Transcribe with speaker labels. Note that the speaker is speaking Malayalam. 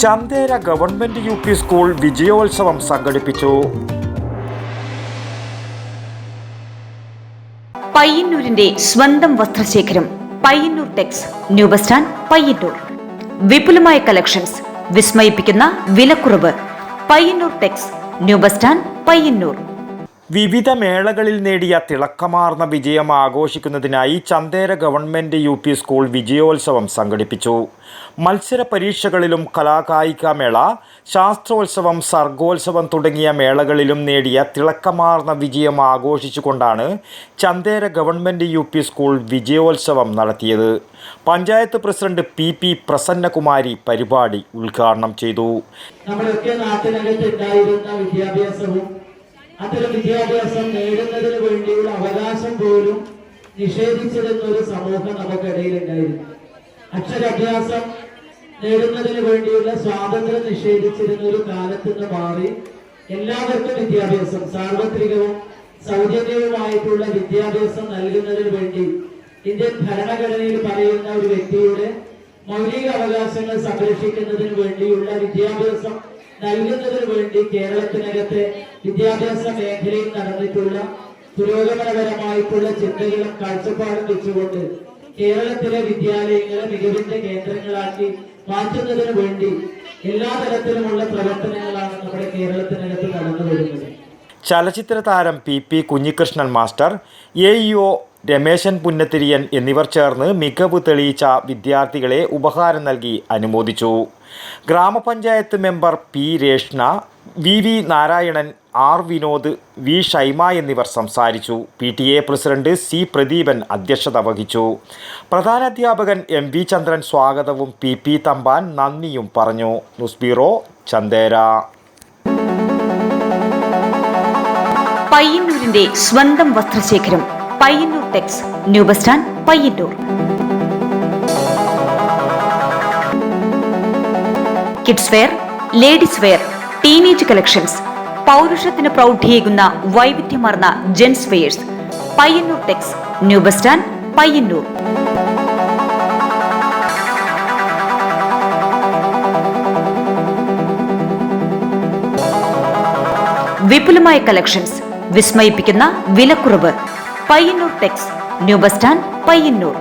Speaker 1: Chandera government UP. സ്കൂൾ വിജയോത്സവം സംഘടിപ്പിച്ചു.
Speaker 2: പയ്യന്നൂരിന്റെ സ്വന്തം വസ്ത്രശേഖരം Payyanur Tex new bus stand Payyanur. വിപുലമായ കളക്ഷൻസ്, വിസ്മയിപ്പിക്കുന്ന വിലക്കുറവ്. Payyanur Tex new bus stand Payyanur.
Speaker 1: വിവിധ മേളകളിൽ നേടിയ തിളക്കമാർന്ന വിജയം ആഘോഷിക്കുന്നതിനായി ചന്തേര ഗവൺമെന്റ് യു.പി. സ്കൂൾ വിജയോത്സവം സംഘടിപ്പിച്ചു. മത്സര പരീക്ഷകളിലും കലാകായിക മേള, ശാസ്ത്രോത്സവം, സർഗോത്സവം തുടങ്ങിയ മേളകളിലും നേടിയ തിളക്കമാർന്ന വിജയം ആഘോഷിച്ചുകൊണ്ടാണ് ചന്തേര ഗവൺമെന്റ് യു.പി. സ്കൂൾ വിജയോത്സവം നടത്തിയത്. Panchayat president P. പ്രസന്നകുമാരി പരിപാടി ഉദ്ഘാടനം ചെയ്തു.
Speaker 3: അത്തരം വിദ്യാഭ്യാസം നേടുന്നതിന് വേണ്ടിയുള്ള അവകാശം പോലും നിഷേധിച്ചിരുന്ന ഒരു സമൂഹം നമുക്കിടയിലുണ്ടായിരുന്നു. അക്ഷരാഭ്യാസം നേടുന്നതിന് വേണ്ടിയുള്ള സ്വാതന്ത്ര്യം നിഷേധിച്ചിരുന്ന ഒരു കാലത്ത് നിന്ന് മാറി എല്ലാവർക്കും വിദ്യാഭ്യാസം, സാർവത്രികവും സൗജന്യവുമായിട്ടുള്ള വിദ്യാഭ്യാസം നൽകുന്നതിന് വേണ്ടി ഇന്ത്യൻ ഭരണഘടനയിൽ പറയുന്ന ഒരു വ്യക്തിയുടെ മൗലിക അവകാശങ്ങൾ സംരക്ഷിക്കുന്നതിന് വേണ്ടിയുള്ള വിദ്യാഭ്യാസം നൽകുന്നതിന് വേണ്ടി കേരളത്തിനകത്തെ വിദ്യാഭ്യാസ മേഖലയിൽ നടന്നിട്ടുള്ള പുരോഗമനപരമായിട്ടുള്ള ചിന്തകളും കാഴ്ചപ്പാടും വെച്ചുകൊണ്ട് കേരളത്തിലെ വിദ്യാലയങ്ങളെ മികവിന്റെ കേന്ദ്രങ്ങളാക്കി മാറ്റുന്നതിന് വേണ്ടി എല്ലാ തരത്തിലുമുള്ള പ്രവർത്തനങ്ങളാണ് നമ്മുടെ കേരളത്തിനകത്ത് നടന്നു വരുന്നത്.
Speaker 1: ചലച്ചിത്ര താരം P. Kunhikrishnan master, AEO Rameshan Punnathiriyan എന്നിവർ ചേർന്ന് മികവ് തെളിയിച്ച വിദ്യാർത്ഥികളെ ഉപഹാരം നൽകി അനുമോദിച്ചു. ഗ്രാമപഞ്ചായത്ത് member P. Reshna, V. Narayanan, R. Vinod, V. Shaima എന്നിവർ സംസാരിച്ചു. PTA president C. പ്രദീപൻ അധ്യക്ഷത വഹിച്ചു. പ്രധാനാധ്യാപകൻ MV ചന്ദ്രൻ സ്വാഗതവും PP തമ്പാൻ നന്ദിയും പറഞ്ഞു. News bureau, Chandera.
Speaker 2: പയ്യന്നൂരിന്റെ സ്വന്തം വസ്ത്രശേഖരം Payyanur Tex new bus stand Payyanur. Kids wear, ladies wear, teenage collections, പൗരുഷത്തിന് പ്രൗഢിയേകുന്ന വൈവിധ്യമാർന്ന gents wears. Payyanur Tex new bus stand Payyanur. വിപുലമായ കളക്ഷൻസ്, വിസ്മയിപ്പിക്കുന്ന വിലക്കുറവ്. Payyanur Tex new bus stand Payyanur.